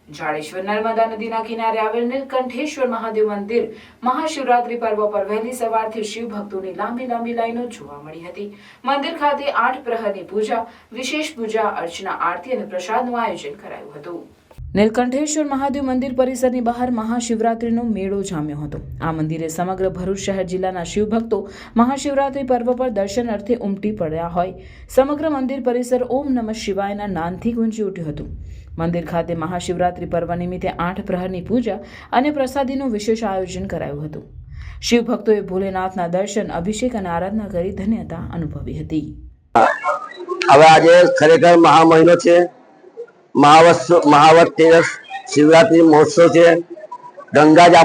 જાડેશ્વર નર્મદા નદીના કિનારે આવેલ નીલકંઠેશ્વર મહાદેવ મંદિર મહાશિવરાત્રી પર્વ પર વહેલી સવારથી શિવ ભક્તોની લાંબી લાઈનો જોવા મળી હતી। મંદિર ખાતે 8 પ્રહરની પૂજા, વિશેષ પૂજા અર્ચના, આરતી અને પ્રસાદનું આયોજન કરાયું હતું। નીલકંઠેશ્વર મહાદેવ મંદિર પરિસરની બહાર મહાશિવરાત્રીનો મેળો જામ્યો હતો। આ મંદિરે સમગ્ર ભરૂચ શહેર જિલ્લાના શિવભક્તો મહાશિવરાત્રી પર્વ પર દર્શન અર્થે ઉમટી પડ્યા હોય સમગ્ર મંદિર પરિસર ઓમ નમઃ શિવાયના નાદથી ગુંજી ઉઠ્યું હતું। મંદિર ખાતે મહાશિવરાત્રી પર્વ નિમિત્તે 8 પ્રહરની પૂજા અને પ્રસાદીનું વિશેષ આયોજન કરાયું હતું। શિવભક્તોએ ભોલેનાથના દર્શન, અભિષેક અને આરાધના કરી ધન્યતા અનુભવી હતી। હવે આજે ખરેખર મહા મહિનો છે, महावत तेरस शिवरात्रि महोत्सव है। गंगा जी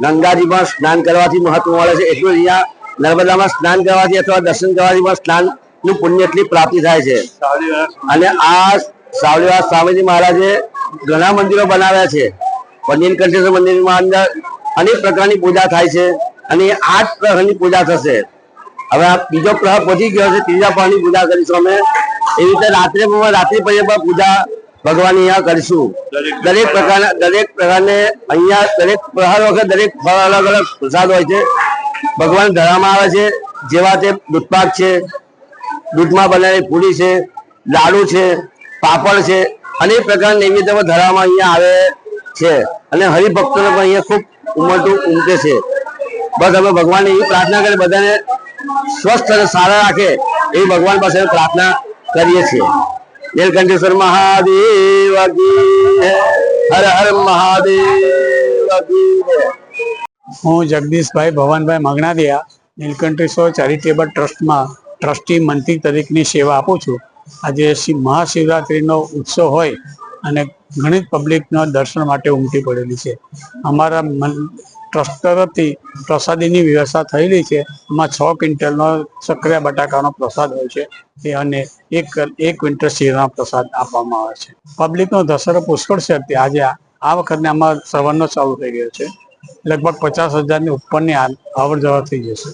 गंगा जी में स्नान करवाथी महत्व मळे छे, एटલું અહીંયા નર્મદામાં સ્નાન કરવાથી અथवा દર્શન કરવાથી સ્નાનનું પુણ્ય એટલી પ્રાપ્તિ થાય છે। અને આ સાવલીવાસ સ્વામીજી મહારાજે ઘણા મંદિરો બનાવ્યા છે, પણ નીલકંઠેશ્વર મંદિરમાં અંદર અનેક પ્રકારની પૂજા થાય છે અને 8 પ્રહરની પૂજા થશે। હવે આ બીજો પ્રહર પહોંચી ગયો છે, ત્રીજા પ્રહરની પૂજા કરીશું અમે। એ રીતે રાત્રિ પર પૂજા ભગવાન અહીંયા કરીશું। દરેક પ્રકારને અહીંયા દરેક પ્રહર વખત દરેક ફળ અલગ અલગ પ્રસાદ હોય છે, ભગવાન ધરાવવામાં આવે છે। જેવા તે દૂધપાક છે, દૂધમાં બનેલી પૂરી છે, લાડુ છે, પાપડ છે, અનેક પ્રકારના નૈવેદ્યમાં ધરાવવામાં અહીંયા આવે છે અને હરિભક્તોને પણ અહીંયા ખૂબ ઉમટે છે। બસ અમે ભગવાનને એવી પ્રાર્થના કરી બધાને સ્વસ્થ અને સારા રાખે એવી ભગવાન પાસે પ્રાર્થના કરીએ છીએ। નીલકંઠેશ્વર મહાદેવ की हर हर महादेव की। હું જગદીશભાઈ ભવનભાઈ મગનાદિયા નીલકંઠેશ્વર ચેરિટેબલ ટ્રસ્ટમાં ટ્રસ્ટી મંત્રી તરીકેની સેવા આપું છું। આજે મહાશિવરાત્રિનો ઉત્સવ હોય અને ઘણી પબ્લિકનો દર્શન માટે ઉમટી પડેલી છે। અમારા ટ્રસ્ટ તરફથી પ્રસાદીની વ્યવસ્થા થયેલી છે। એમાં 6 ક્વિન્ટલનો સક્રિયા બટાકાનો પ્રસાદ હોય છે એ અને 1 ક્વિન્ટલ શીરાનો પ્રસાદ આપવામાં આવે છે। પબ્લિકનો ધસારો પુષ્કળ છે। આજે આ વખતે આમાં સવારનો ચાલુ થઈ ગયો છે, લગભગ 50,000ની ઉપરની આવર જવર થઈ જશે।